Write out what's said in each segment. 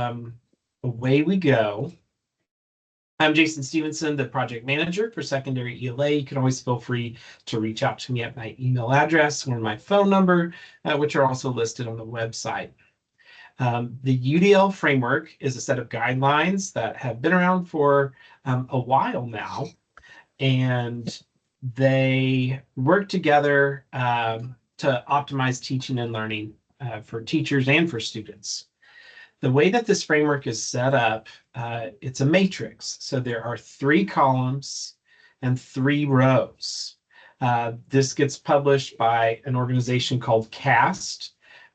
Away we go. I'm Jason Stevenson, the project manager for secondary ELA. You can always feel free to reach out to me at my email address or my phone number, which are also listed on the website. The UDL framework is a set of guidelines that have been around for a while now, and they work together to optimize teaching and learning for teachers and for students. The way that this framework is set up, it's a matrix. So there are 3 columns and 3 rows. This gets published by an organization called CAST,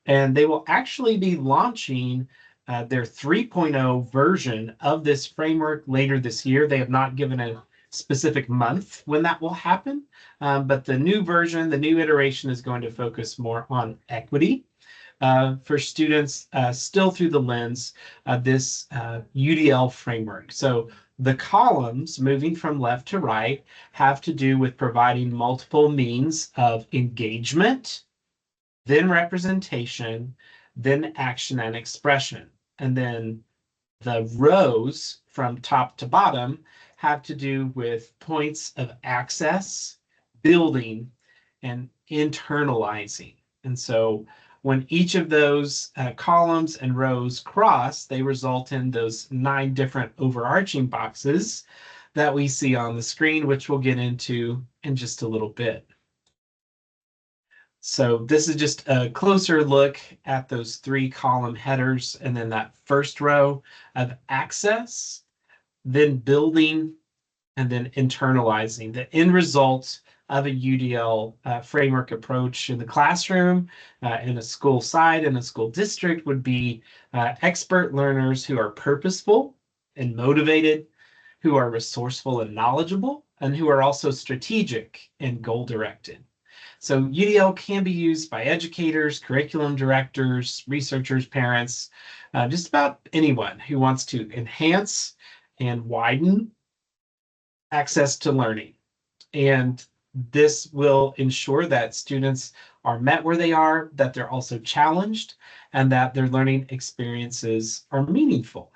and they will actually be launching their 3.0 version of this framework later this year. They have not given a specific month when that will happen, but the new version, the new iteration is going to focus more on equity for students, still through the lens of this UDL framework. So the columns, moving from left to right, have to do with providing multiple means of engagement, then representation, then action and expression. And then the rows from top to bottom have to do with points of access, building, and internalizing. And so when each of those columns and rows cross, they result in those 9 different overarching boxes that we see on the screen, which we'll get into in just a little bit. So this is just a closer look at those 3 column headers, and then that first row of access, then building, and then internalizing. The end result of a UDL framework approach in the classroom, in a school site, in a school district, would be expert learners who are purposeful and motivated, who are resourceful and knowledgeable, and who are also strategic and goal-directed. So UDL can be used by educators, curriculum directors, researchers, parents, just about anyone who wants to enhance and widen access to learning. And this will ensure that students are met where they are, that they're also challenged, and that their learning experiences are meaningful.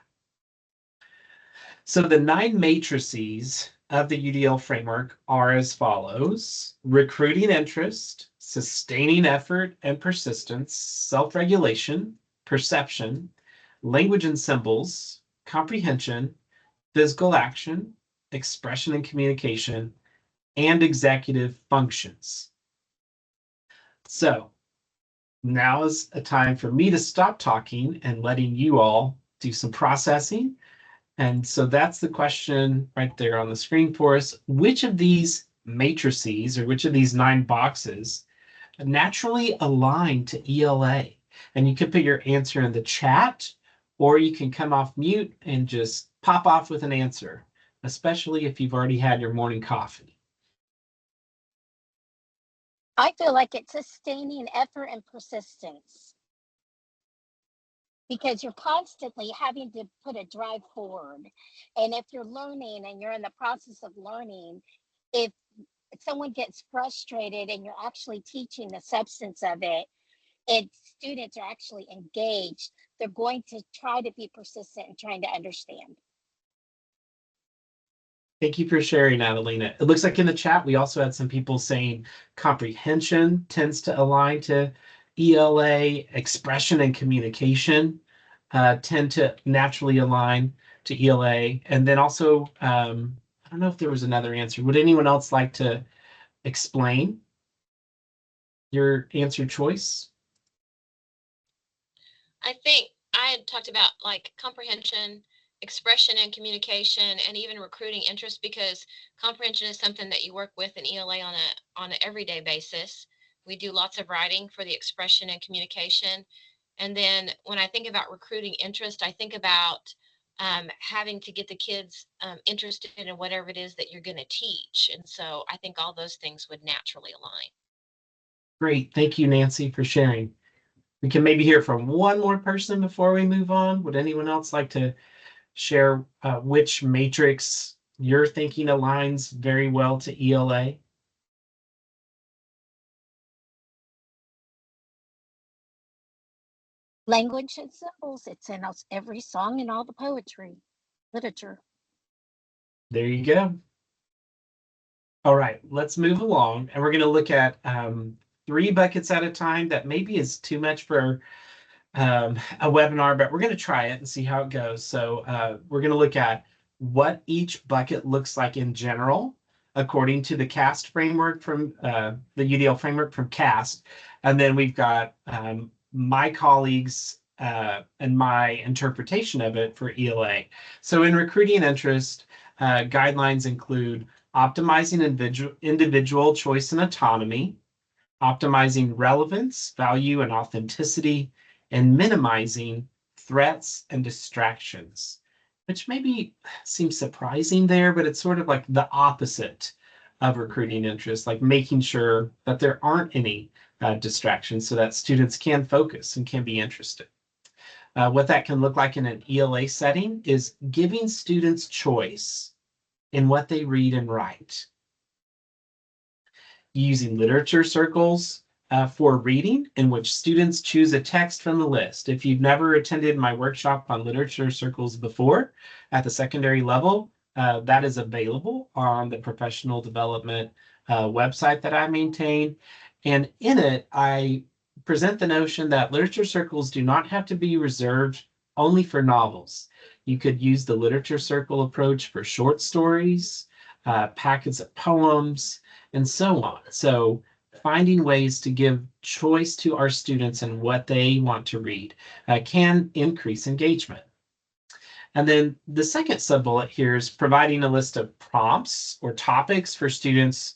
So the 9 matrices of the UDL framework are as follows: recruiting interest, sustaining effort and persistence, self-regulation, perception, language and symbols, comprehension, physical action, expression and communication, and executive functions. So now is a time for me to stop talking and letting you all do some processing. And so that's the question right there on the screen for us. Which of these matrices, or which of these 9 boxes, naturally align to ELA? And you can put your answer in the chat, or you can come off mute and just pop off with an answer, especially if you've already had your morning coffee. I feel like it's sustaining effort and persistence, because you're constantly having to put a drive forward. And if you're learning and you're in the process of learning, if someone gets frustrated and you're actually teaching the substance of it, and students are actually engaged, they're going to try to be persistent and trying to understand. Thank you for sharing, Adelina. It looks like in the chat, we also had some people saying comprehension tends to align to ELA, expression and communication tend to naturally align to ELA. And then also, I don't know if there was another answer. Would anyone else like to explain your answer choice? I think I had talked about like comprehension, expression and communication, and even recruiting interest, because comprehension is something that you work with in ELA on an everyday basis. We do lots of writing for the expression and communication. And then when I think about recruiting interest, I think about having to get the kids interested in whatever it is that you're going to teach. And so I think all those things would naturally align. Great. Thank you, Nancy, for sharing. We can maybe hear from one more person before we move on. Would anyone else like to share which matrix you're thinking aligns very well to ELA? Language and symbols. It's in every song and all the poetry, literature. There you go. All right, let's move along, and we're going to look at 3 buckets at a time. That maybe is too much for a webinar, but we're going to try it and see how it goes. So we're going to look at what each bucket looks like in general, according to the CAST framework from the UDL framework from CAST. And then we've got my colleagues and my interpretation of it for ELA. So in recruiting interest, guidelines include optimizing individual choice and autonomy, optimizing relevance, value, and authenticity, and minimizing threats and distractions, which maybe seems surprising there, but it's sort of like the opposite of recruiting interest, like making sure that there aren't any distractions so that students can focus and can be interested. What that can look like in an ELA setting is giving students choice in what they read and write, using literature circles for reading, in which students choose a text from the list. If you've never attended my workshop on literature circles before at the secondary level, that is available on the professional development website that I maintain. And in it, I present the notion that literature circles do not have to be reserved only for novels. You could use the literature circle approach for short stories, packets of poems, and so on. So finding ways to give choice to our students and what they want to read can increase engagement. And then the second sub-bullet here is providing a list of prompts or topics for students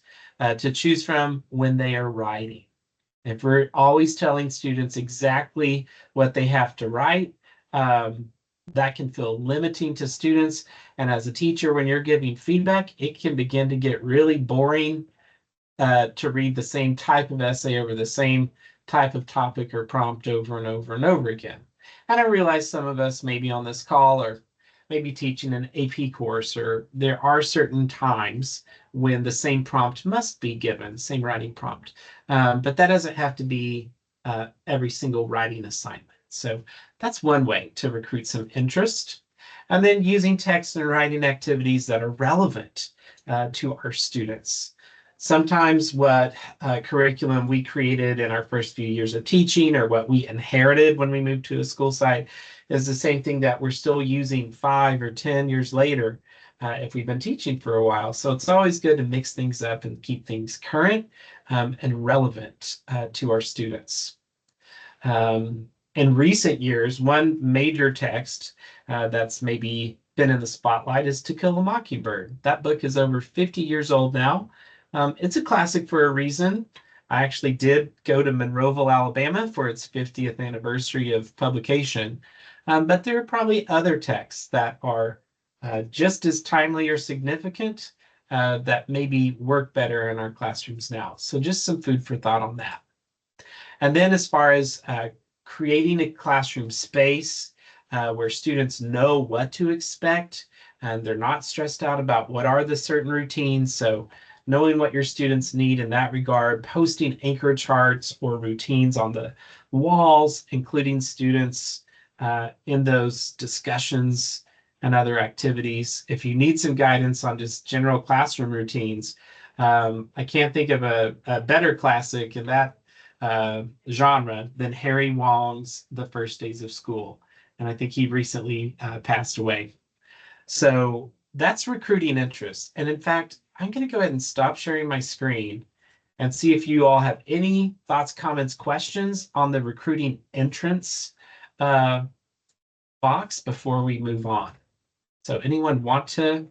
to choose from when they are writing. If we're always telling students exactly what they have to write, that can feel limiting to students. And as a teacher, when you're giving feedback, it can begin to get really boring to read the same type of essay over the same type of topic or prompt over and over and over again. And I realize some of us maybe on this call are maybe teaching an AP course, or there are certain times when the same prompt must be given, same writing prompt. But that doesn't have to be every single writing assignment. So that's one way to recruit some interest. And then using text and writing activities that are relevant to our students. Sometimes what curriculum we created in our first few years of teaching, or what we inherited when we moved to a school site, is the same thing that we're still using 5 or 10 years later if we've been teaching for a while. So it's always good to mix things up and keep things current and relevant to our students. In recent years, one major text that's maybe been in the spotlight is To Kill a Mockingbird. That book is over 50 years old now. It's a classic for a reason. I actually did go to Monroeville, Alabama for its 50th anniversary of publication. But there are probably other texts that are just as timely or significant that maybe work better in our classrooms now. So just some food for thought on that. And then as far as creating a classroom space where students know what to expect and they're not stressed out about what are the certain routines. So knowing what your students need in that regard, posting anchor charts or routines on the walls, including students in those discussions and other activities. If you need some guidance on just general classroom routines, I can't think of a better classic in that genre than Harry Wong's The First Days of School. And I think he recently passed away. So that's recruiting interest. And in fact, I'm going to go ahead and stop sharing my screen and see if you all have any thoughts, comments, questions on the recruiting entrance box before we move on. So anyone want to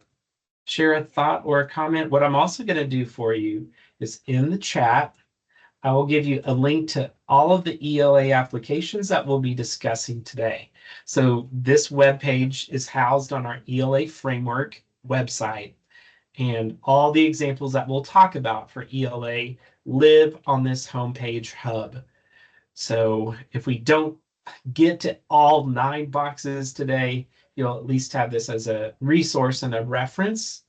share a thought or a comment? What I'm also going to do for you is in the chat, I will give you a link to all of the ELA applications that we'll be discussing today. So this webpage is housed on our ELA framework website, and all the examples that we'll talk about for ELA live on this homepage hub. So if we don't get to all 9 boxes today, you'll at least have this as a resource and a reference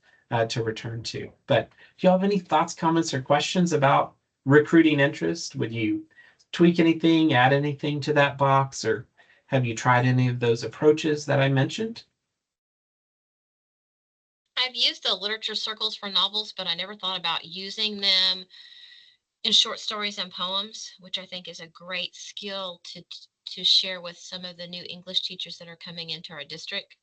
to return to. But if you have any thoughts, comments, or questions about recruiting interest, would you tweak anything, add anything to that box, or Have you tried any of those approaches that I mentioned? I've used the literature circles for novels, but I never thought about using them in short stories and poems, which I think is a great skill to share with some of the new English teachers that are coming into our district.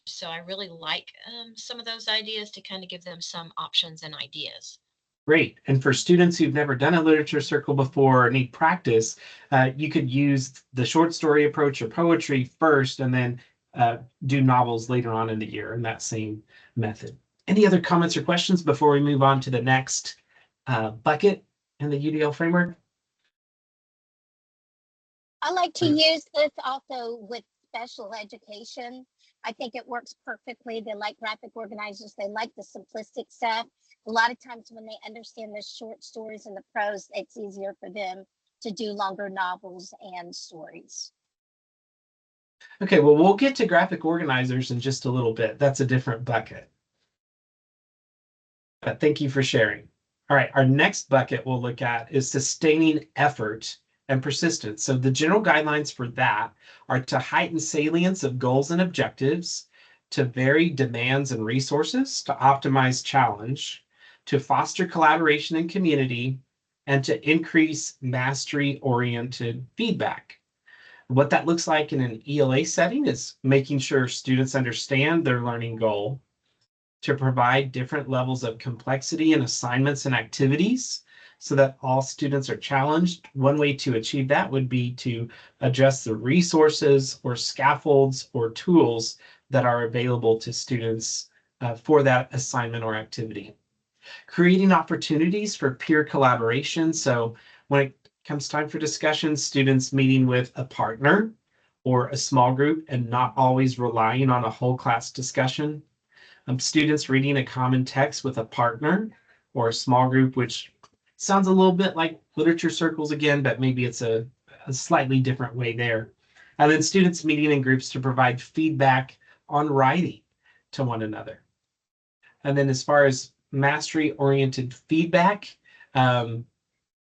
So I really like some of those ideas to kind of give them some options and ideas. Great. And for students who've never done a literature circle before or need practice, you could use the short story approach or poetry first and then do novels later on in the year in that same method. Any other comments or questions before we move on to the next bucket in the UDL framework? I like to use this also with special education. I think it works perfectly. They like graphic organizers. They like the simplistic stuff. A lot of times when they understand the short stories and the prose, it's easier for them to do longer novels and stories. Okay, well, we'll get to graphic organizers in just a little bit. That's a different bucket. But thank you for sharing. All right, our next bucket we'll look at is sustaining effort and persistence. So the general guidelines for that are to heighten salience of goals and objectives, to vary demands and resources, to optimize challenge, to foster collaboration and community, and to increase mastery-oriented feedback. What that looks like in an ELA setting is making sure students understand their learning goal, to provide different levels of complexity in assignments and activities so that all students are challenged. One way to achieve that would be to adjust the resources or scaffolds or tools that are available to students for that assignment or activity. Creating opportunities for peer collaboration. So when it comes time for discussion, students meeting with a partner or a small group and not always relying on a whole class discussion. Students reading a common text with a partner or a small group, which sounds a little bit like literature circles again, but maybe it's a slightly different way there. And then students meeting in groups to provide feedback on writing to one another. And then as far as mastery-oriented feedback,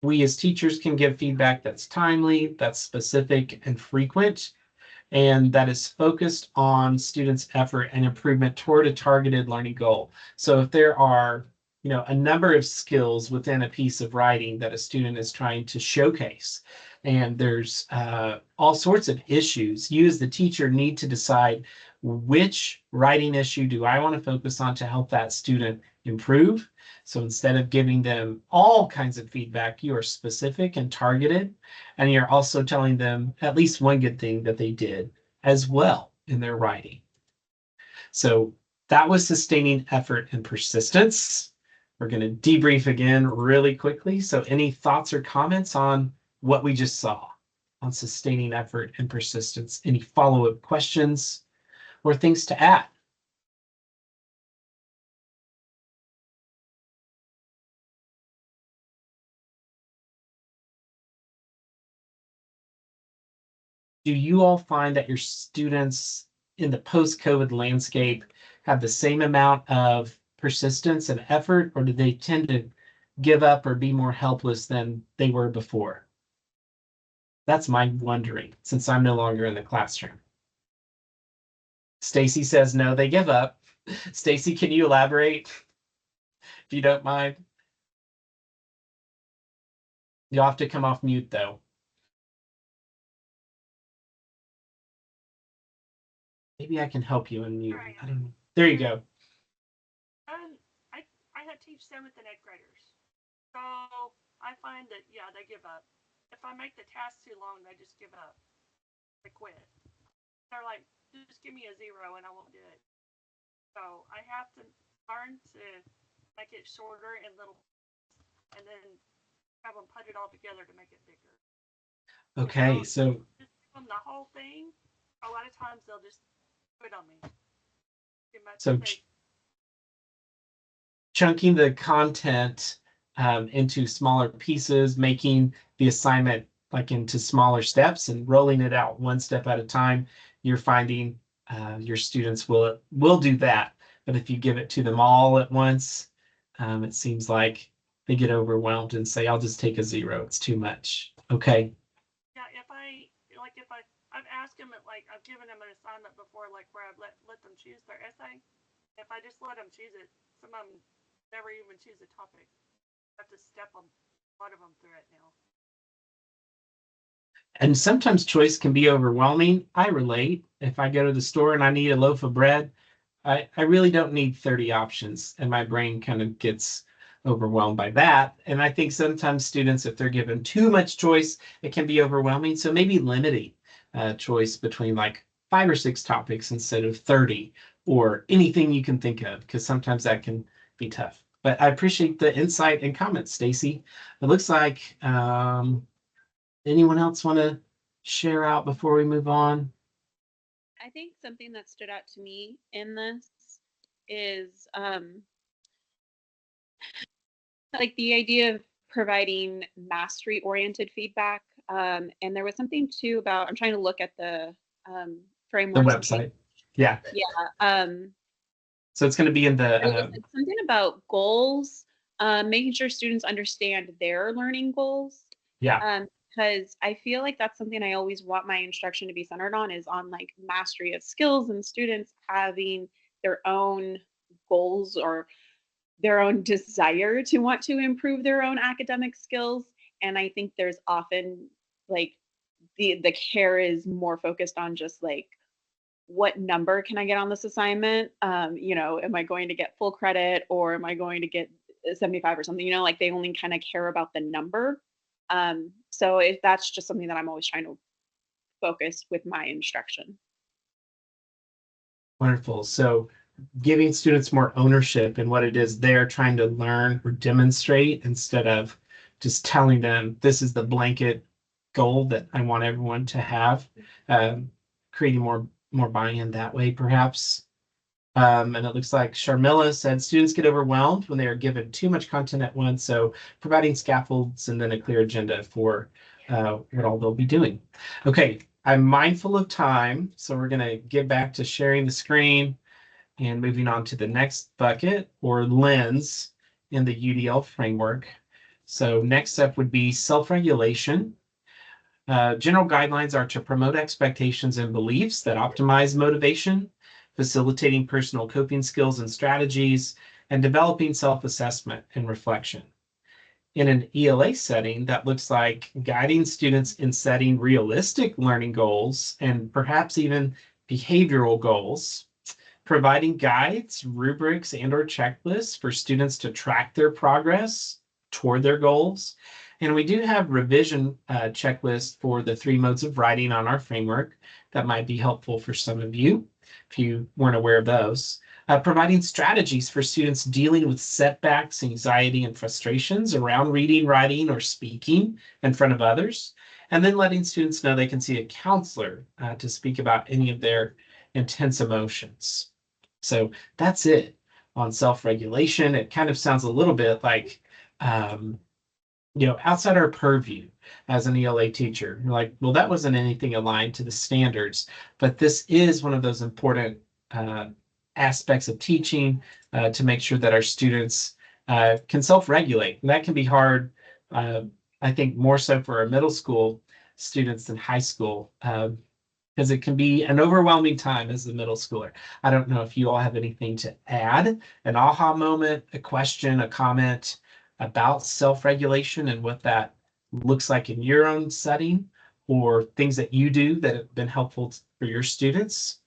we as teachers can give feedback that's timely, that's specific and frequent, and that is focused on students' effort and improvement toward a targeted learning goal. So if there are, a number of skills within a piece of writing that a student is trying to showcase, and there's all sorts of issues, you as the teacher need to decide which writing issue do I want to focus on to help that student improve. So instead of giving them all kinds of feedback, you are specific and targeted, and you're also telling them at least one good thing that they did as well in their writing. So that was sustaining effort and persistence. We're going to debrief again really quickly. So any thoughts or comments on what we just saw on sustaining effort and persistence? Any follow-up questions or things to add? Do you all find that your students in the post-COVID landscape have the same amount of persistence and effort, or do they tend to give up or be more helpless than they were before? That's my wondering, since I'm no longer in the classroom. Stacy says no, they give up. Stacy, can you elaborate if you don't mind? You'll have to come off mute though. Maybe I can help you unmute. I don't know. There you go. I teach 7th and 8th graders. So I find that, yeah, they give up. If I make the task too long, they just give up. They quit. They're like, just give me a 0 and I won't do it. So I have to learn to make it shorter and little, and then have them put it all together to make it bigger. Okay, so just give them the whole thing. A lot of times they'll just quit on me. So chunking the content into smaller pieces, making the assignment like into smaller steps and rolling it out one step at a time, you're finding your students will do that. But if you give it to them all at once, it seems like they get overwhelmed and say, I'll just take a 0. It's too much. Okay. Yeah, if I I've asked them, like, I've given them an assignment before, like, where I've let them choose their essay. If I just let them choose it, some of them never even choose a topic. I have to step them, a lot of them through it now. And sometimes choice can be overwhelming. I relate. If I go to the store and I need a loaf of bread, I really don't need 30 options, and my brain kind of gets overwhelmed by that. And I think sometimes students, if they're given too much choice, it can be overwhelming. So maybe limiting choice between like 5 or 6 topics instead of 30, or anything you can think of, because sometimes that can be tough. But I appreciate the insight and comments, Stacy. It looks like anyone else want to share out before we move on? I think something that stood out to me in this is like the idea of providing mastery oriented feedback. And there was something too about, I'm trying to look at the The framework. website. Yeah. Yeah. So it's going to be in There the was something about goals, making sure students understand their learning goals. yeah. Because I feel like that's something I always want my instruction to be centered on, is on like mastery of skills and students having their own goals or their own desire to want to improve their own academic skills. And I think there's often like the care is more focused on just like, what number can I get on this assignment? You know, am I going to get full credit, or am I going to get 75 or something? You know, like they only kind of care about the number. So if that's just something that I'm always trying to focus with my instruction. Wonderful. So giving students more ownership in what it is they're trying to learn or demonstrate, instead of just telling them this is the blanket goal that I want everyone to have, creating more buy-in that way, perhaps. And it looks like Sharmila said students get overwhelmed when they are given too much content at once. So providing scaffolds and then a clear agenda for what all they'll be doing. Okay, I'm mindful of time, so we're going to get back to sharing the screen and moving on to the next bucket or lens in the UDL framework. So next up would be self-regulation. General guidelines are to promote expectations and beliefs that optimize motivation, facilitating personal coping skills and strategies, and developing self-assessment and reflection. In an ELA setting, that looks like guiding students in setting realistic learning goals and perhaps even behavioral goals, providing guides, rubrics, and/or checklists for students to track their progress toward their goals. And we do have revision checklists for the 3 modes of writing on our framework that might be helpful for some of you if you weren't aware of those. Providing strategies for students dealing with setbacks, anxiety, and frustrations around reading, writing, or speaking in front of others. And then letting students know they can see a counselor to speak about any of their intense emotions. So that's it on self-regulation. It kind of sounds a little bit like, outside our purview as an ELA teacher. You're like, well, that wasn't anything aligned to the standards, but this is one of those important aspects of teaching to make sure that our students can self-regulate. And that can be hard, I think, more so for our middle school students than high school, because it can be an overwhelming time as the middle schooler. I don't know if you all have anything to add, an aha moment, a question, a comment about self-regulation and what that looks like in your own setting, or things that you do that have been helpful for your students.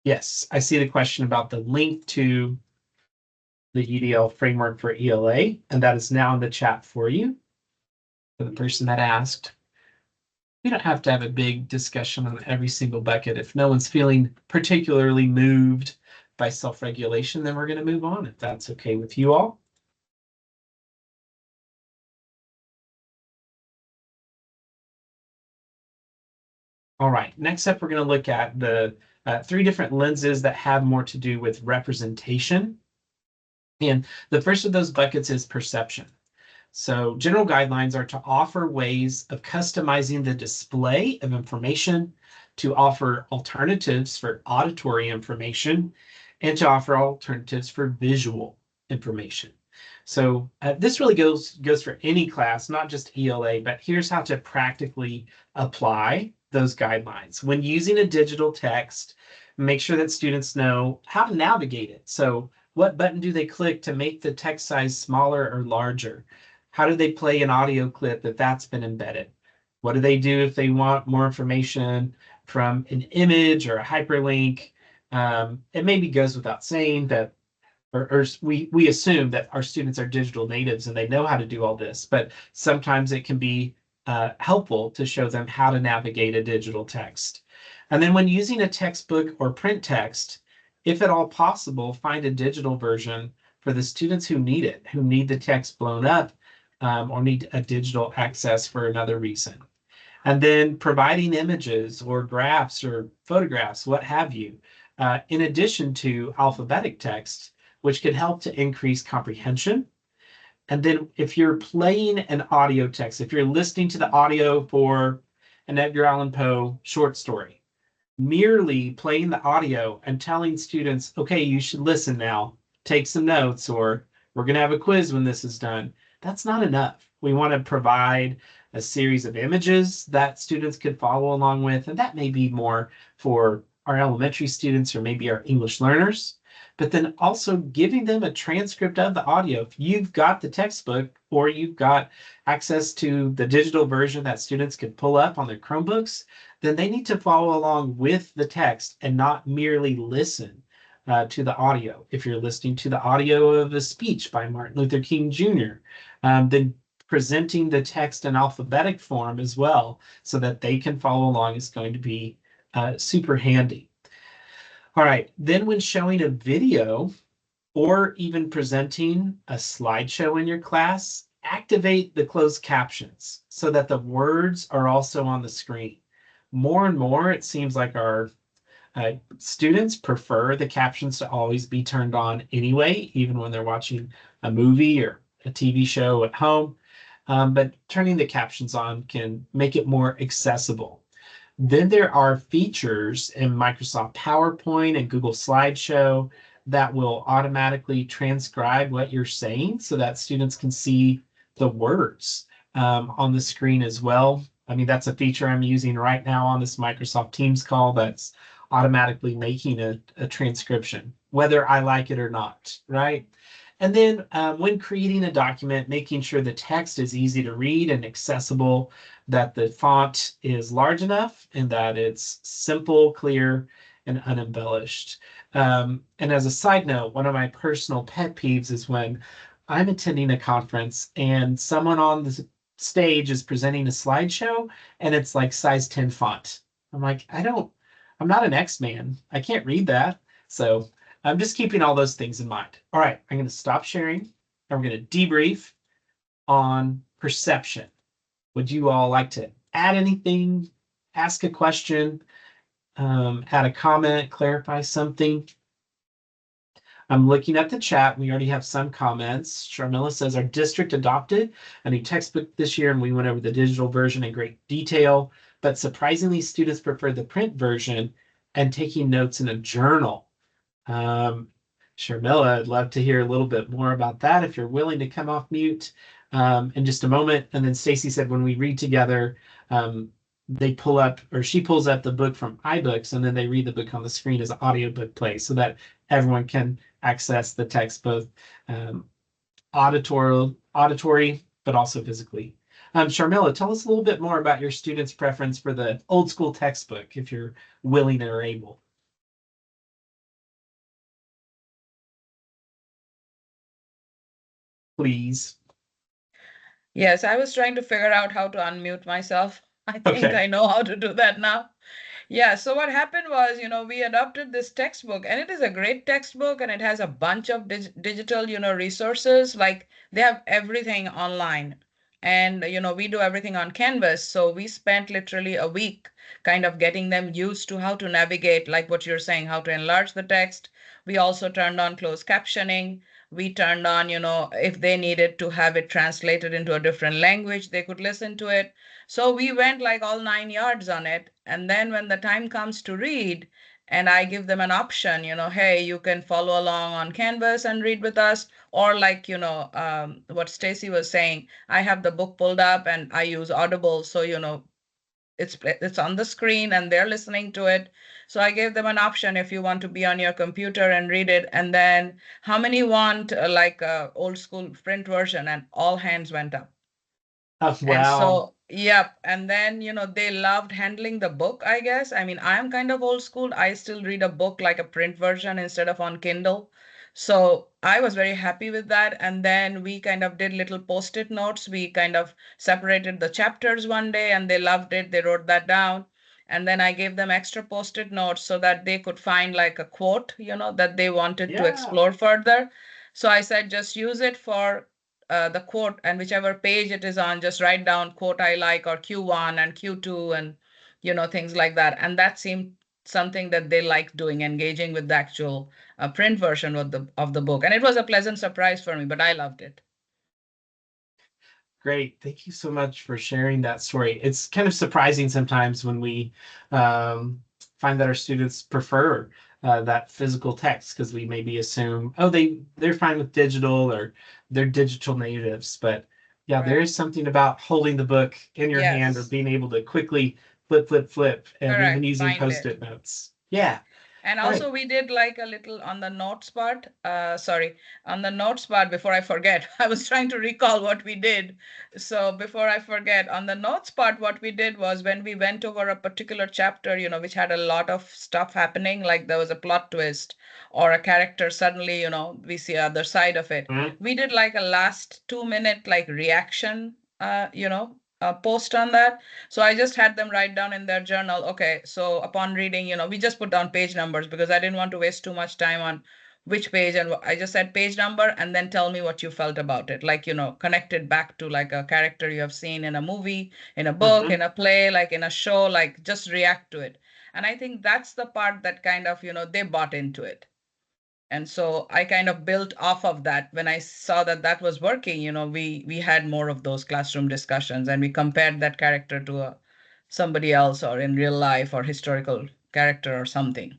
Yes, I see the question about the link to the UDL framework for ELA, and that is now in the chat for you, for the person that asked. We don't have to have a big discussion on every single bucket. If no one's feeling particularly moved by self-regulation, then we're going to move on, if that's okay with you all. All right, next up, we're going to look at the 3 different lenses that have more to do with representation. And the first of those buckets is perception. So general guidelines are to offer ways of customizing the display of information, to offer alternatives for auditory information, and to offer alternatives for visual information. So this really goes for any class, not just ELA, but here's how to practically apply those guidelines. When using a digital text, make sure that students know how to navigate it. So what button do they click to make the text size smaller or larger? How do they play an audio clip if that's been embedded? What do they do if they want more information from an image or a hyperlink? It maybe goes without saying that or we assume that our students are digital natives and they know how to do all this, but sometimes it can be helpful to show them how to navigate a digital text. And then when using a textbook or print text, if at all possible, find a digital version for the students who need it, who need the text blown up or need a digital access for another reason. And then providing images or graphs or photographs, what have you, in addition to alphabetic text, which can help to increase comprehension. And then if you're playing an audio text, if you're listening to the audio for an Edgar Allan Poe short story, merely playing the audio and telling students, okay, you should listen now, take some notes, or we're going to have a quiz when this is done, that's not enough. We want to provide a series of images that students could follow along with, and that may be more for our elementary students or maybe our English learners, but then also giving them a transcript of the audio. If you've got the textbook or you've got access to the digital version that students can pull up on their Chromebooks, then they need to follow along with the text and not merely listen to the audio. If you're listening to the audio of a speech by Martin Luther King Jr., then presenting the text in alphabetic form as well so that they can follow along is going to be super handy. All right, then when showing a video or even presenting a slideshow in your class, activate the closed captions so that the words are also on the screen. More and more, it seems like our students prefer the captions to always be turned on anyway, even when they're watching a movie or a TV show at home. But turning the captions on can make it more accessible. Then there are features in Microsoft PowerPoint and Google Slideshow that will automatically transcribe what you're saying so that students can see the words on the screen as well. I mean, that's a feature I'm using right now on this Microsoft Teams call that's automatically making a transcription, whether I like it or not, right? And then when creating a document, making sure the text is easy to read and accessible, that the font is large enough and that it's simple, clear, and unembellished. And as a side note, one of my personal pet peeves is when I'm attending a conference and someone on the stage is presenting a slideshow and it's like size 10 font. I'm like, I'm not an X-man. I can't read that. So I'm just keeping all those things in mind. All right, I'm going to stop sharing and we're going to debrief on perception. Would you all like to add anything, ask a question, add a comment, clarify something? I'm looking at the chat. We already have some comments. Sharmila says our district adopted a new textbook this year, and we went over the digital version in great detail. But surprisingly, students prefer the print version and taking notes in a journal. Sharmila, I'd love to hear a little bit more about that if you're willing to come off mute in just a moment. And then Stacy said when we read together, they pull up or she pulls up the book from iBooks and then they read the book on the screen as an audiobook play so that everyone can access the text both auditory, but also physically. Sharmila, tell us a little bit more about your students' preference for the old school textbook if you're willing or able. Please. Yes, I was trying to figure out how to unmute myself. I think Okay. I know how to do that now. Yeah, so what happened was, we adopted this textbook and it is a great textbook and it has a bunch of digital, resources. Like they have everything online. And, we do everything on Canvas. So we spent literally a week kind of getting them used to how to navigate, like what you're saying, how to enlarge the text. We also turned on closed captioning. We turned on, if they needed to have it translated into a different language, they could listen to it. So we went like all 9 yards on it. And then when the time comes to read, and I give them an option, hey, you can follow along on Canvas and read with us, Or like, what Stacy was saying, I have the book pulled up and I use Audible. So, it's on the screen and they're listening to it. So I gave them an option if you want to be on your computer and read it. And then how many want like a old school print version? And all hands went up. Oh, And wow. so, yep. And then, they loved handling the book, I guess. I mean, I'm kind of old school. I still read a book like a print version instead of on Kindle. So I was very happy with that. And then we kind of did little post-it notes. We kind of separated the chapters one day and they loved it. They wrote that down. And then I gave them extra post-it notes so that they could find like a quote, that they wanted to Yeah. explore further. So I said, just use it for the quote, and whichever page it is on, just write down quote I like, or Q1 and Q2, and things like that. And that seemed something that they liked doing, engaging with the actual print version of the book. And it was a pleasant surprise for me, but I loved it. Great. Thank you so much for sharing that story. It's kind of surprising sometimes when we find that our students prefer that physical text, because we maybe assume, oh, they're fine with digital, or they're digital natives. But yeah, there Right. is something about holding the book in your hand, or Yes. being able to quickly flip, flip, flip, and even Correct. using Find it. post-it notes. Yeah. And All right. also we did like a little on the notes part. On the notes part, before I forget, I was trying to recall what we did. So before I forget, on the notes part, what we did was when we went over a particular chapter, which had a lot of stuff happening, like there was a plot twist or a character suddenly, we see other side of it. Mhm. We did like a last 2 minute like reaction, post on that. So I just had them write down in their journal, okay, so upon reading, we just put down page numbers because I didn't want to waste too much time on which page. And I just said page number and then tell me what you felt about it. Like, connect it back to like a character you have seen in a movie, in a book, Mhm. in a play, like in a show, like just react to it. And I think that's the part that kind of, they bought into it. And so I kind of built off of that. When I saw that that was working, we had more of those classroom discussions, and we compared that character to somebody else, or in real life, or historical character or something.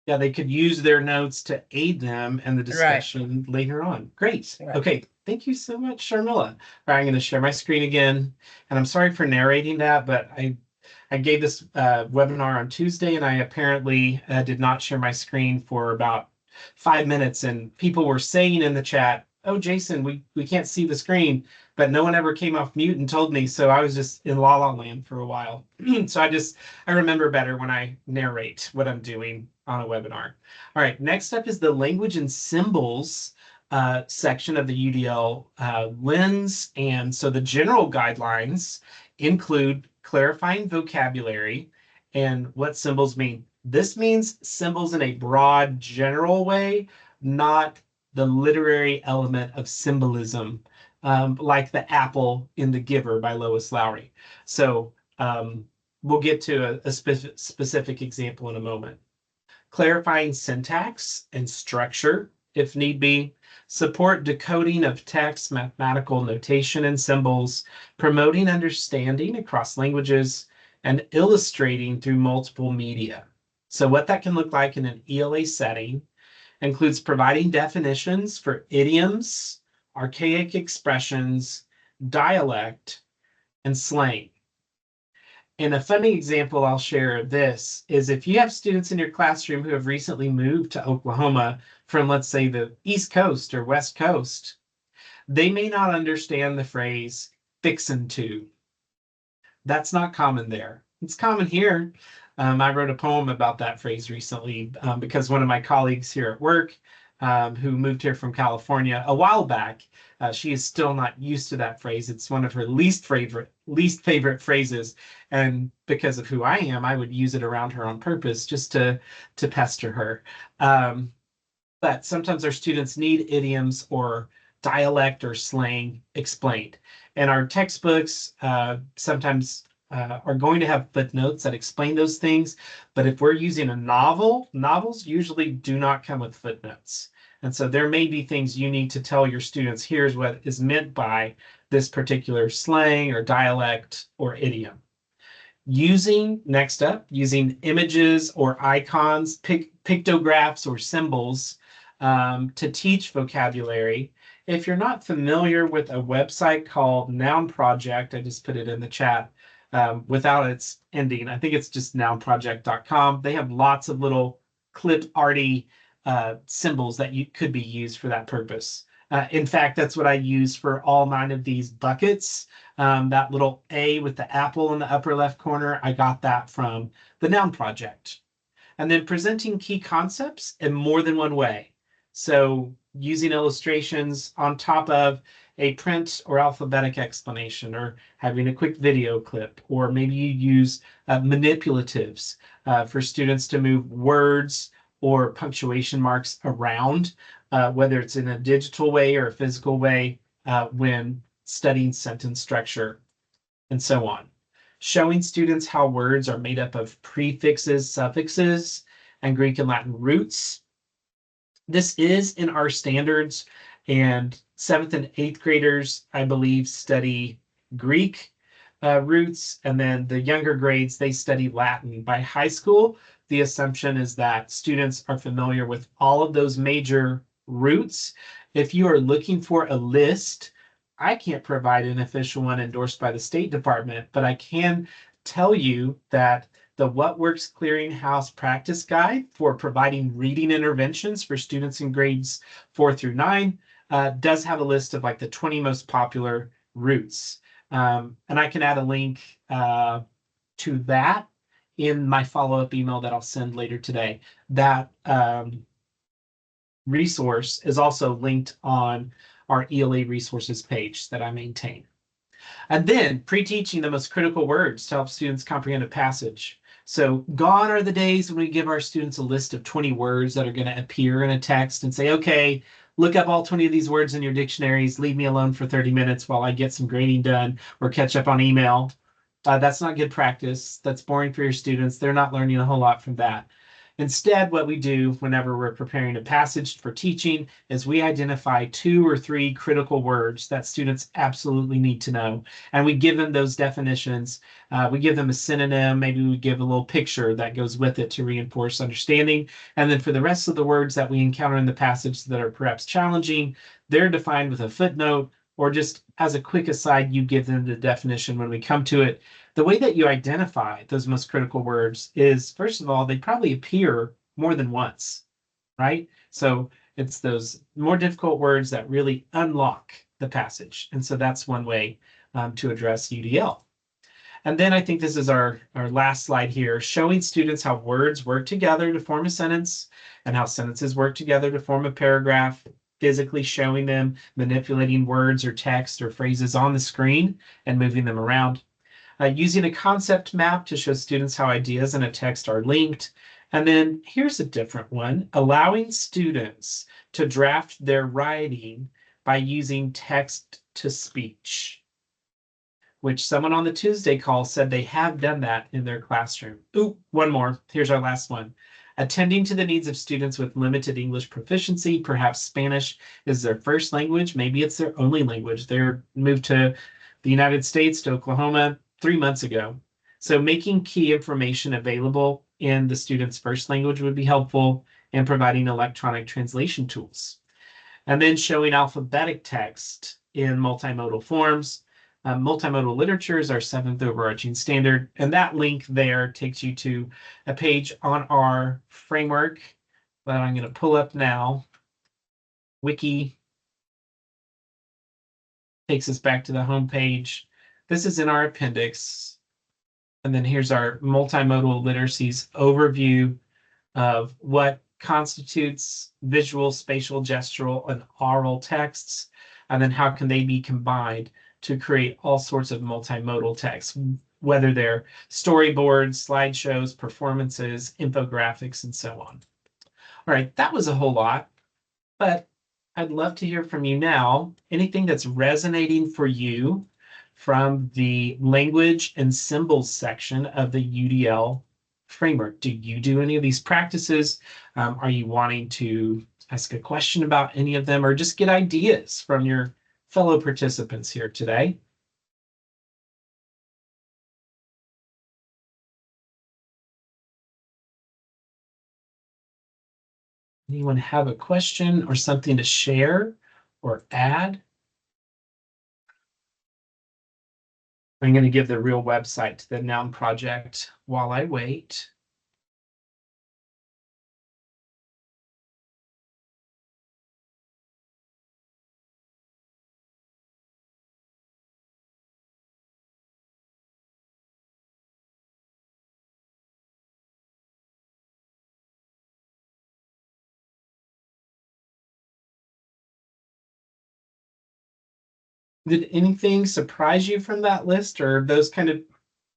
Yeah, they could use their notes to aid them in the Right. discussion later on. Great. Right. Okay. Thank you so much, Sharmila. All right, I'm going to share my screen again. And I'm sorry for narrating that, but I gave this webinar on Tuesday, and I apparently did not share my screen for about 5 minutes. And people were saying in the chat, "Oh, Jason, we can't see the screen," but no one ever came off mute and told me. So I was just in la la land for a while. So I remember better when I narrate what I'm doing on a webinar. All right, next up is the language and symbols section of the UDL lens. And so the general guidelines include clarifying vocabulary and what symbols mean. This means symbols in a broad, general way, not the literary element of symbolism, like the apple in The Giver by Lois Lowry. So we'll get to a specific example in a moment. Clarifying syntax and structure, if need be, support decoding of text, mathematical notation and symbols, promoting understanding across languages, and illustrating through multiple media. So what that can look like in an ELA setting includes providing definitions for idioms, archaic expressions, dialect, and slang. And a funny example I'll share of this is if you have students in your classroom who have recently moved to Oklahoma from, let's say, the East Coast or West Coast, they may not understand the phrase fixin' to. That's not common there. It's common here. I wrote a poem about that phrase recently because one of my colleagues here at work who moved here from California a while back, she is still not used to that phrase. It's one of her least favorite phrases, and because of who I am, I would use it around her on purpose just to pester her. But sometimes our students need idioms or dialect or slang explained. And our textbooks sometimes are going to have footnotes that explain those things. But if we're using a novel, novels usually do not come with footnotes. And so there may be things you need to tell your students, here's what is meant by this particular slang or dialect or idiom. Using images or icons, pictographs or symbols to teach vocabulary. If you're not familiar with a website called Noun Project, I just put it in the chat without its ending. I think it's just nounproject.com. They have lots of little clip arty symbols that you could be used for that purpose. In fact, that's what I use for all 9 of these buckets. That little A with the apple in the upper left corner, I got that from the Noun Project. And then presenting key concepts in more than one way. So using illustrations on top of a print or alphabetic explanation, or having a quick video clip, or maybe you use manipulatives for students to move words or punctuation marks around, whether it's in a digital way or a physical way when studying sentence structure and so on. Showing students how words are made up of prefixes, suffixes, and Greek and Latin roots. This is in our standards, and 7th and 8th graders, I believe, study Greek roots, and then the younger grades, they study Latin. By high school, the assumption is that students are familiar with all of those major roots. If you are looking for a list, I can't provide an official one endorsed by the State Department, but I can tell you that the What Works Clearinghouse Practice Guide for providing reading interventions for students in grades 4 through 9 does have a list of like the 20 most popular roots. And I can add a link to that in my follow-up email that I'll send later today. That resource is also linked on our ELA resources page that I maintain. And then pre-teaching the most critical words to help students comprehend a passage. So gone are the days when we give our students a list of 20 words that are going to appear in a text and say, okay, look up all 20 of these words in your dictionaries, leave me alone for 30 minutes while I get some grading done or catch up on email. That's not good practice. That's boring for your students. They're not learning a whole lot from that. Instead, what we do whenever we're preparing a passage for teaching is we identify 2 or 3 critical words that students absolutely need to know. And we give them those definitions. We give them a synonym. Maybe we give a little picture that goes with it to reinforce understanding. And then for the rest of the words that we encounter in the passage that are perhaps challenging, they're defined with a footnote, or just as a quick aside, you give them the definition when we come to it. The way that you identify those most critical words is, first of all, they probably appear more than once, right? So it's those more difficult words that really unlock the passage. And so that's one way to address UDL. And then I think this is our last slide here, showing students how words work together to form a sentence and how sentences work together to form a paragraph, physically showing them manipulating words or text or phrases on the screen and moving them around. Using a concept map to show students how ideas in a text are linked. And then here's a different one, allowing students to draft their writing by using text to speech, which someone on the Tuesday call said they have done that in their classroom. Ooh, one more. Here's our last one. Attending to the needs of students with limited English proficiency, perhaps Spanish is their first language, maybe it's their only language. They're moved to the United States, to Oklahoma, 3 months ago. So making key information available in the student's first language would be helpful, and providing electronic translation tools. And then showing alphabetic text in multimodal forms. Multimodal literature is our 7th overarching standard, and that link there takes you to a page on our framework that I'm going to pull up now. Wiki takes us back to the home page. This is in our appendix. And then here's our multimodal literacies overview of what constitutes visual, spatial, gestural, and oral texts, and then how can they be combined to create all sorts of multimodal texts, whether they're storyboards, slideshows, performances, infographics, and so on. All right, that was a whole lot, but I'd love to hear from you now. Anything that's resonating for you from the language and symbols section of the UDL framework. Do you do any of these practices? Are you wanting to ask a question about any of them, or just get ideas from your fellow participants here today? Anyone have a question or something to share or add? I'm going to give the real website to the Noun Project while I wait. Did anything surprise you from that list, or those kind of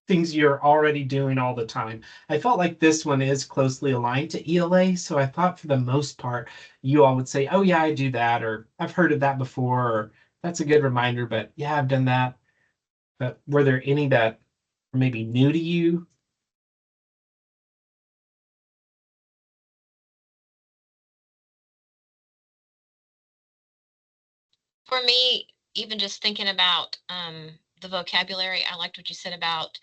things you're already doing all the time? I felt like this one is closely aligned to ELA, so I thought for the most part, you all would say, oh yeah, I do that, or I've heard of that before, or that's a good reminder, but yeah, I've done that. But were there any that were maybe new to you? For me, even just thinking about the vocabulary, I liked what you said about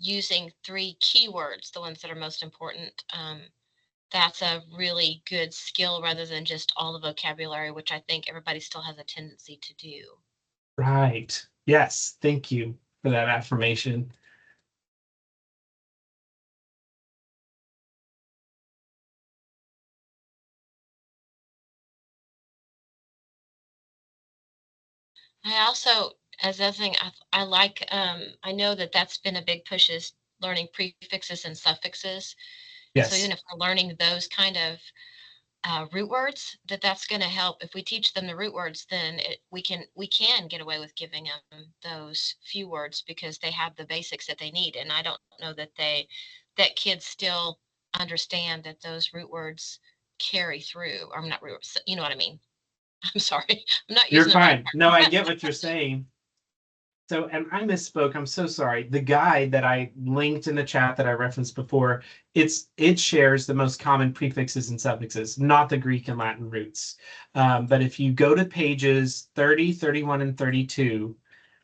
using 3 keywords, the ones that are most important. That's a really good skill rather than just all the vocabulary, which I think everybody still has a tendency to do. Right. Yes. Thank you for that affirmation. I also, as a thing, I like, I know that that's been a big push is learning prefixes and suffixes. And so even Yes. if we're learning those kind of root words, that's going to help. If we teach them the root words, then we can get away with giving them those few words because they have the basics that they need. And I don't know that kids still understand that those root words carry through. Or I'm not root words, you know what I mean? I'm sorry, I'm not You're using the right fine. No, I get what you're saying. So, and I misspoke. I'm so sorry. The guide that I linked in the chat that I referenced before, it shares the most common prefixes and suffixes, not the Greek and Latin roots. But if you go to pages 30, 31, and 32,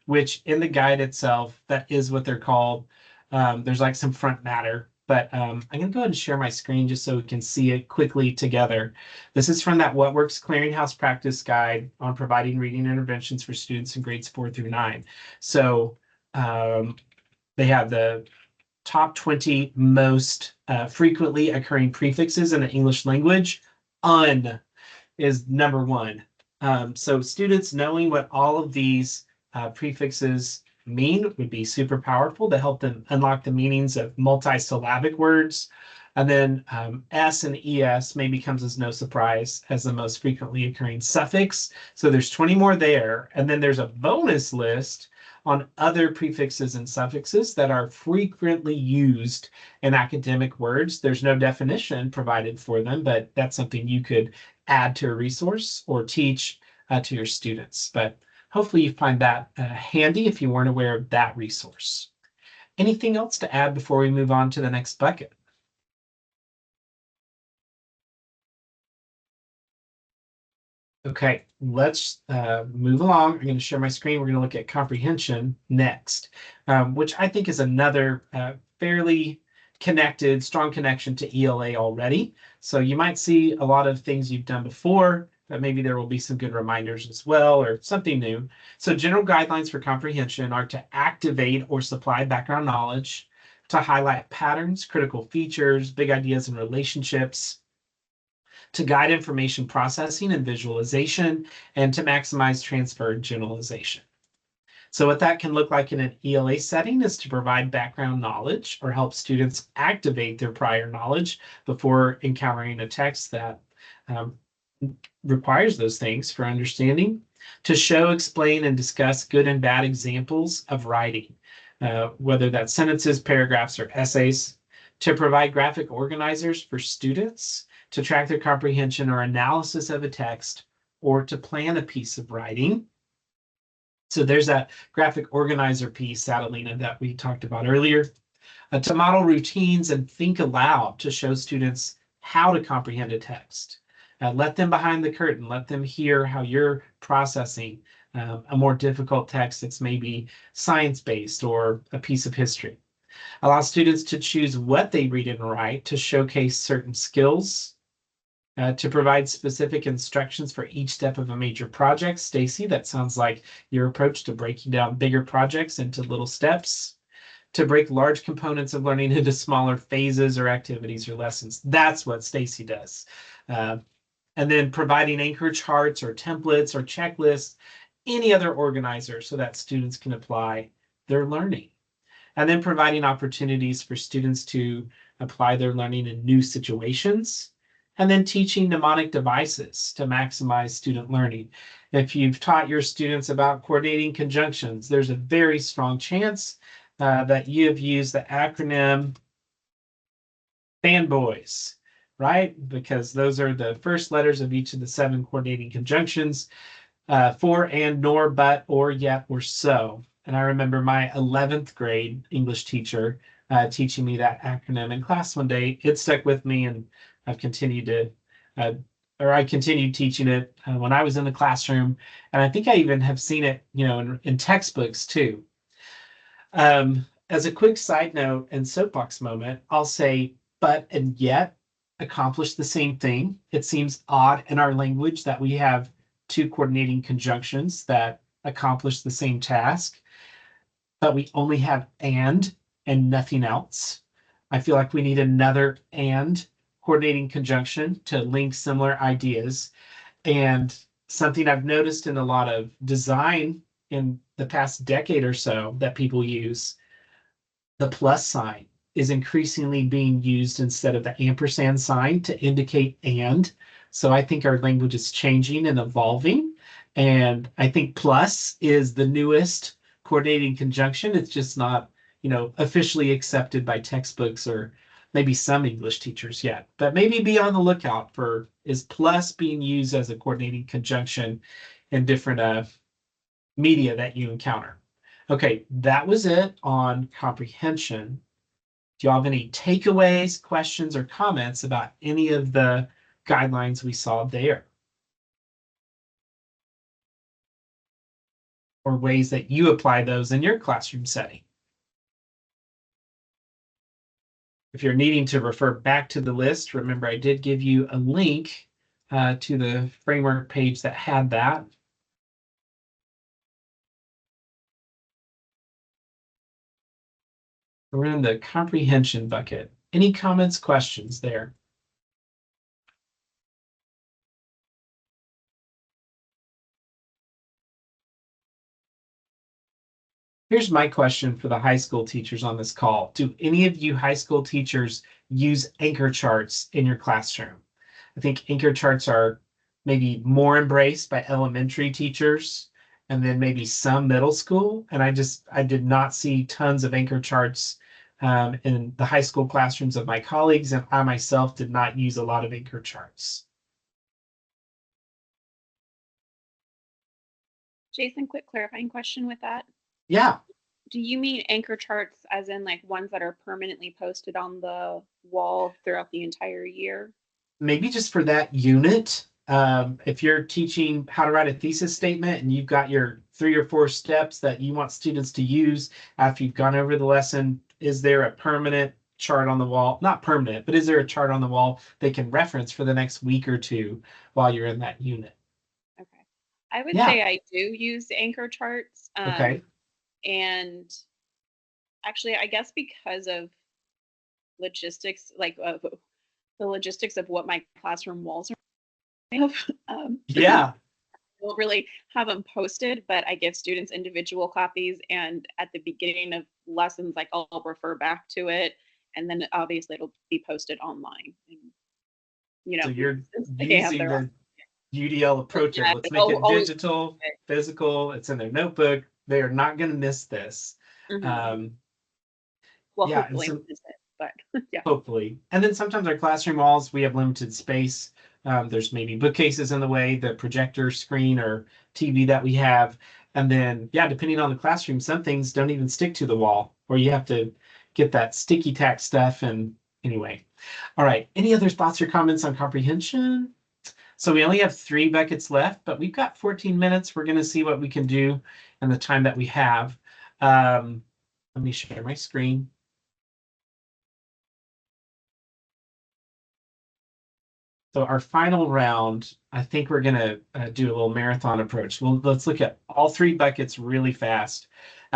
which in the guide itself, that is what they're called. There's like some front matter, but I'm going to go ahead and share my screen just so we can see it quickly together. This is from that What Works Clearinghouse Practice Guide on providing reading interventions for students in grades 4 through 9. So they have the top 20 most frequently occurring prefixes in the English language. Un is number one. So students knowing what all of these prefixes mean would be super powerful to help them unlock the meanings of multisyllabic words. And then S and ES maybe comes as no surprise as the most frequently occurring suffix. So there's 20 more there. And then there's a bonus list on other prefixes and suffixes that are frequently used in academic words. There's no definition provided for them, but that's something you could add to a resource or teach to your students. But hopefully you find that handy if you weren't aware of that resource. Anything else to add before we move on to the next bucket? Okay, let's move along. I'm going to share my screen. We're going to look at comprehension next, which I think is another fairly connected, strong connection to ELA already. So you might see a lot of things you've done before, but maybe there will be some good reminders as well or something new. So general guidelines for comprehension are to activate or supply background knowledge, to highlight patterns, critical features, big ideas and relationships, to guide information processing and visualization, and to maximize transfer and generalization. So what that can look like in an ELA setting is to provide background knowledge or help students activate their prior knowledge before encountering a text that requires those things for understanding, to show, explain, and discuss good and bad examples of writing, whether that's sentences, paragraphs, or essays, to provide graphic organizers for students to track their comprehension or analysis of a text, or to plan a piece of writing. So there's that graphic organizer piece, Adelina, that we talked about earlier. To model routines and think aloud to show students how to comprehend a text. Let them behind the curtain. Let them hear how you're processing a more difficult text that's maybe science-based or a piece of history. Allow students to choose what they read and write to showcase certain skills To provide specific instructions for each step of a major project. Stacy, that sounds like your approach to breaking down bigger projects into little steps. To break large components of learning into smaller phases or activities or lessons. That's what Stacy does. And then providing anchor charts or templates or checklists, any other organizer so that students can apply their learning. And then providing opportunities for students to apply their learning in new situations. And then teaching mnemonic devices to maximize student learning. If you've taught your students about coordinating conjunctions, there's a very strong chance that you have used the acronym fanboys, right? Because those are the first letters of each of the 7 coordinating conjunctions, for, and, nor, but, or, yet, or so. And I remember my 11th grade English teacher teaching me that acronym in class one day. It stuck with me, and I've continued to, I continued teaching it when I was in the classroom. And I think I even have seen it, in textbooks too. As a quick side note and soapbox moment, I'll say, but and yet accomplish the same thing. It seems odd in our language that we have 2 coordinating conjunctions that accomplish the same task, but we only have and nothing else. I feel like we need another and coordinating conjunction to link similar ideas. And something I've noticed in a lot of design in the past decade or so that people use, the plus sign is increasingly being used instead of the ampersand sign to indicate and. So I think our language is changing and evolving. And I think plus is the newest coordinating conjunction. It's just not, officially accepted by textbooks or maybe some English teachers yet. But maybe be on the lookout for, is plus being used as a coordinating conjunction in different media that you encounter. Okay, that was it on comprehension. Do you have any takeaways, questions, or comments about any of the guidelines we saw there? Or ways that you apply those in your classroom setting? If you're needing to refer back to the list, remember I did give you a link to the framework page that had that. We're in the comprehension bucket. Any comments, questions there? Here's my question for the high school teachers on this call. Do any of you high school teachers use anchor charts in your classroom? I think anchor charts are maybe more embraced by elementary teachers and then maybe some middle school. And I did not see tons of anchor charts in the high school classrooms of my colleagues, and I myself did not use a lot of anchor charts. Jason, quick clarifying question with that. Yeah. Do you mean anchor charts as in like ones that are permanently posted on the wall throughout the entire year? Maybe just for that unit. If you're teaching how to write a thesis statement and you've got your 3 or 4 steps that you want students to use after you've gone over the lesson, is there a permanent chart on the wall? Not permanent, but is there a chart on the wall they can reference for the next week or two while you're in that unit? Okay. I would Yeah. say I do use anchor charts. Okay. And actually, I guess because of logistics, like the logistics of what my classroom walls are, Yeah. I don't really have them posted, but I give students individual copies. And at the beginning of lessons, like I'll refer back to it. And then obviously it'll be posted online. And, So you're they have using their the UDL approach of Yeah, let's make it digital, physical, it's in their notebook. They are not going to miss this. Well, Yeah, hopefully, so- but yeah. hopefully. And then sometimes our classroom walls, we have limited space. There's maybe bookcases in the way, the projector screen or TV that we have. And then, yeah, depending on the classroom, some things don't even stick to the wall, or you have to get that sticky tack stuff. And anyway, all right. Any other thoughts or comments on comprehension? So we only have 3 buckets left, but we've got 14 minutes. We're going to see what we can do in the time that we have. Let me share my screen. So our final round, I think we're going to do a little marathon approach. Well, let's look at all three buckets really fast.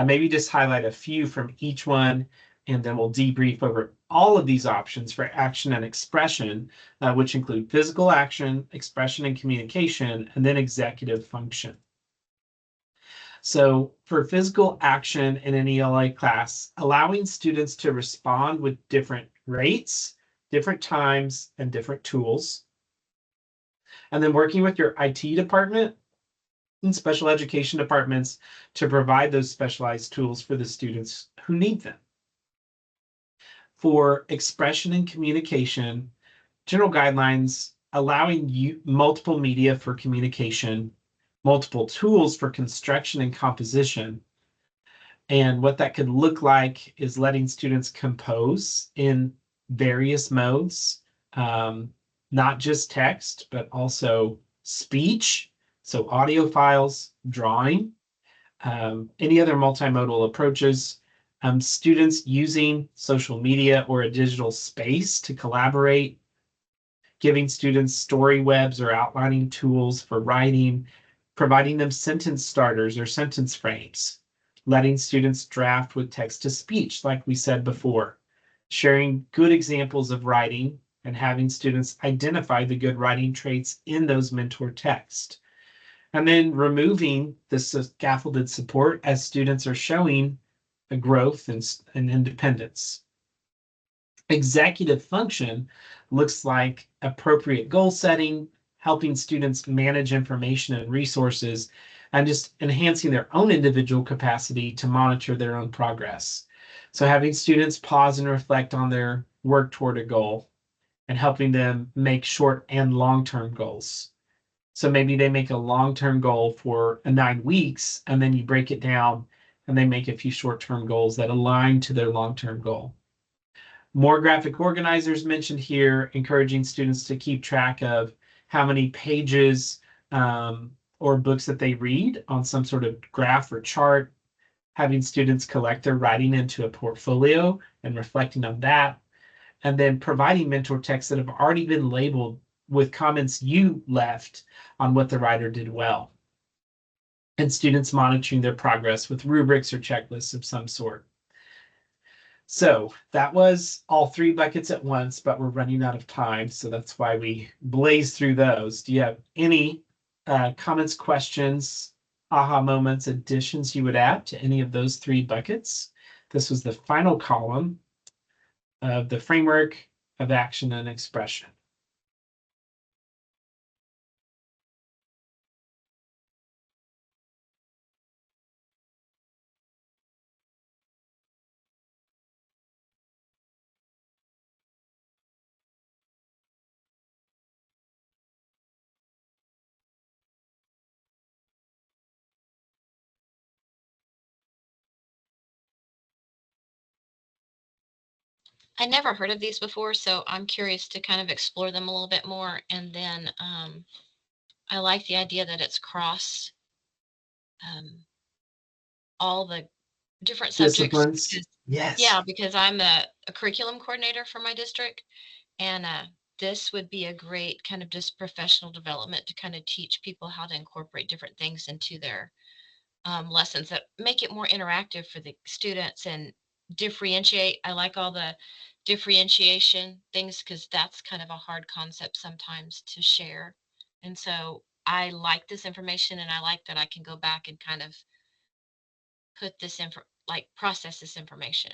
Maybe just highlight a few from each one, and then we'll debrief over all of these options for action and expression, which include physical action, expression and communication, and then executive function. So for physical action in an ELA class, allowing students to respond with different rates, different times, and different tools. And then working with your IT department and special education departments to provide those specialized tools for the students who need them. For expression and communication, general guidelines allowing you multiple media for communication, multiple tools for construction and composition. And what that could look like is letting students compose in various modes, not just text, but also speech, so audio files, drawing, any other multimodal approaches, students using social media or a digital space to collaborate, giving students story webs or outlining tools for writing, providing them sentence starters or sentence frames, letting students draft with text to speech, like we said before, sharing good examples of writing and having students identify the good writing traits in those mentor texts. And then removing the scaffolded support as students are showing a growth and independence. Executive function looks like appropriate goal setting, helping students manage information and resources, and just enhancing their own individual capacity to monitor their own progress. So having students pause and reflect on their work toward a goal and helping them make short and long-term goals. So maybe they make a long-term goal for 9 weeks, and then you break it down and they make a few short-term goals that align to their long-term goal. More graphic organizers mentioned here, encouraging students to keep track of how many pages or books that they read on some sort of graph or chart, having students collect their writing into a portfolio and reflecting on that, and then providing mentor texts that have already been labeled with comments you left on what the writer did well, and students monitoring their progress with rubrics or checklists of some sort. So that was all three buckets at once, but we're running out of time, so that's why we blaze through those. Do you have any comments, questions, aha moments, additions you would add to any of those three buckets? This was the final column of the framework of action and expression. I never heard of these before, so I'm curious to kind of explore them a little bit more. And then I like the idea that it's cross um, all the different subjects Disciplines. because, Yes. yeah, because I'm a curriculum coordinator for my district. And this would be a great kind of just professional development to kind of teach people how to incorporate different things into their lessons that make it more interactive for the students and differentiate. I like all the differentiation things because that's kind of a hard concept sometimes to share. And so I like this information and I like that I can go back and kind of put this info, like process this information.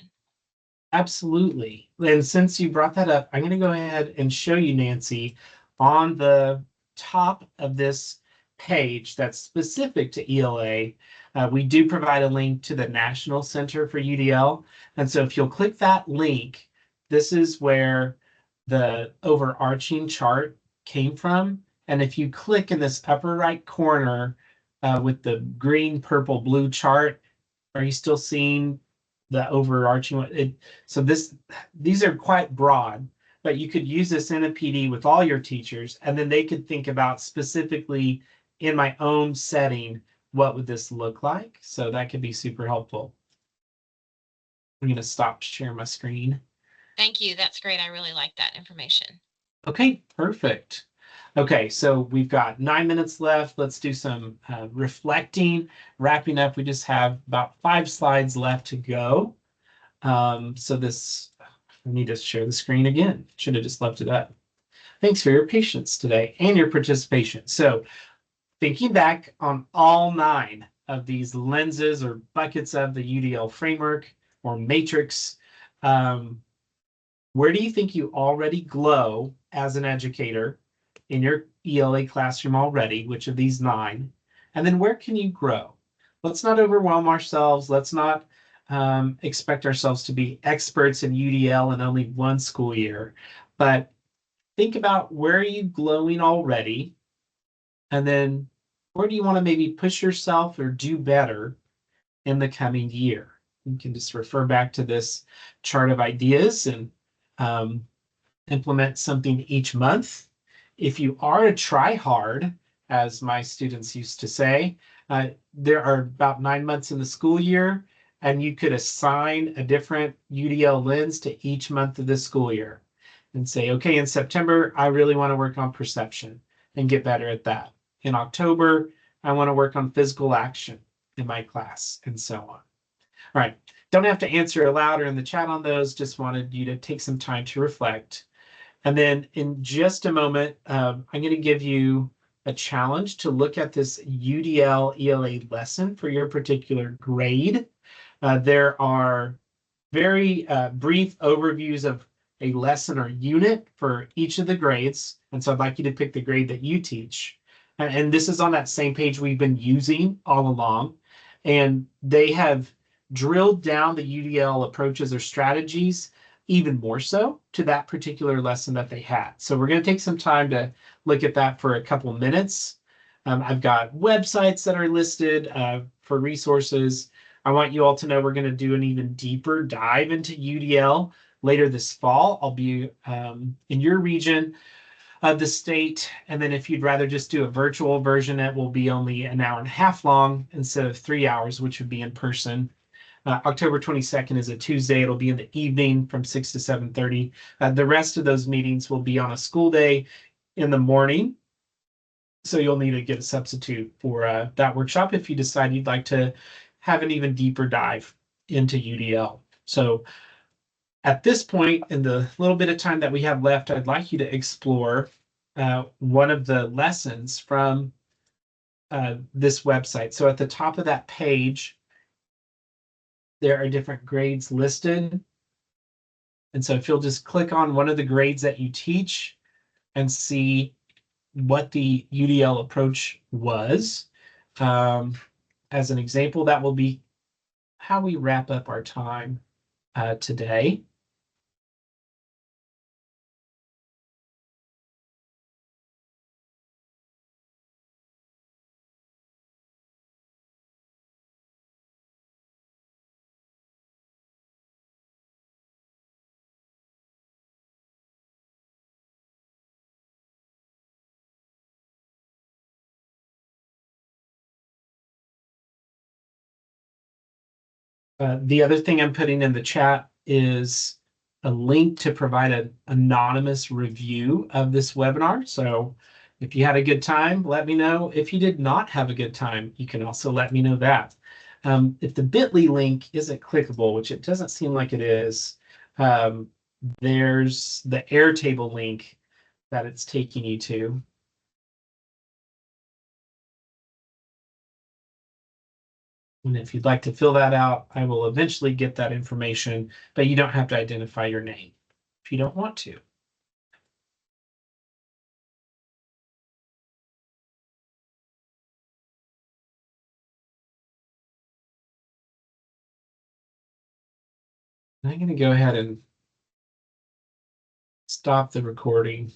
Absolutely. And since you brought that up, I'm going to go ahead and show you, Nancy, on the top of this page that's specific to ELA. We do provide a link to the National Center for UDL. And so if you'll click that link, this is where the overarching chart came from. And if you click in this upper right corner with the green, purple, blue chart, are you still seeing the overarching one? So these are quite broad, but you could use this in a PD with all your teachers, and then they could think about specifically in my own setting, what would this look like? So that could be super helpful. I'm going to stop sharing my screen. Thank you. That's great. I really like that information. Okay, perfect. Okay, so we've got 9 minutes left. Let's do some reflecting, wrapping up. We just have about 5 slides left to go. So this, I need to share the screen again. Should have just left it up. Thanks for your patience today and your participation. So thinking back on all 9 of these lenses or buckets of the UDL framework or matrix, where do you think you already glow as an educator in your ELA classroom already? Which of these 9? And then where can you grow? Let's not overwhelm ourselves. Let's not expect ourselves to be experts in UDL in only one school year. But think about where are you glowing already? And then where do you want to maybe push yourself or do better in the coming year? You can just refer back to this chart of ideas and implement something each month. If you are a try hard, as my students used to say, there are about 9 months in the school year, and you could assign a different UDL lens to each month of the school year and say, okay, in September, I really want to work on perception and get better at that. In October, I want to work on physical action in my class, and so on. All right, don't have to answer aloud or in the chat on those, just wanted you to take some time to reflect. And then in just a moment, I'm going to give you a challenge to look at this UDL ELA lesson for your particular grade. There are very brief overviews of a lesson or unit for each of the grades. And so I'd like you to pick the grade that you teach. And this is on that same page we've been using all along. And they have drilled down the UDL approaches or strategies even more so to that particular lesson that they had. So we're going to take some time to look at that for a couple minutes. I've got websites that are listed for resources. I want you all to know we're going to do an even deeper dive into UDL later this fall. I'll be in your region of the state. And then if you'd rather just do a virtual version, it will be only an hour and a half long instead of 3 hours, which would be in person. October 22nd is a Tuesday. It'll be in the evening from 6 to 7:30. The rest of those meetings will be on a school day in the morning. So you'll need to get a substitute for that workshop if you decide you'd like to have an even deeper dive into UDL. So at this point, in the little bit of time that we have left, I'd like you to explore one of the lessons from this website. So at the top of that page, there are different grades listed. And so if you'll just click on one of the grades that you teach and see what the UDL approach was. As an example, that will be how we wrap up our time today. The other thing I'm putting in the chat is a link to provide an anonymous review of this webinar. So if you had a good time, let me know. If you did not have a good time, you can also let me know that. If the bit.ly link isn't clickable, which it doesn't seem like it is, there's the Airtable link that it's taking you to. And if you'd like to fill that out, I will eventually get that information, but you don't have to identify your name if you don't want to. I'm going to go ahead and stop the recording.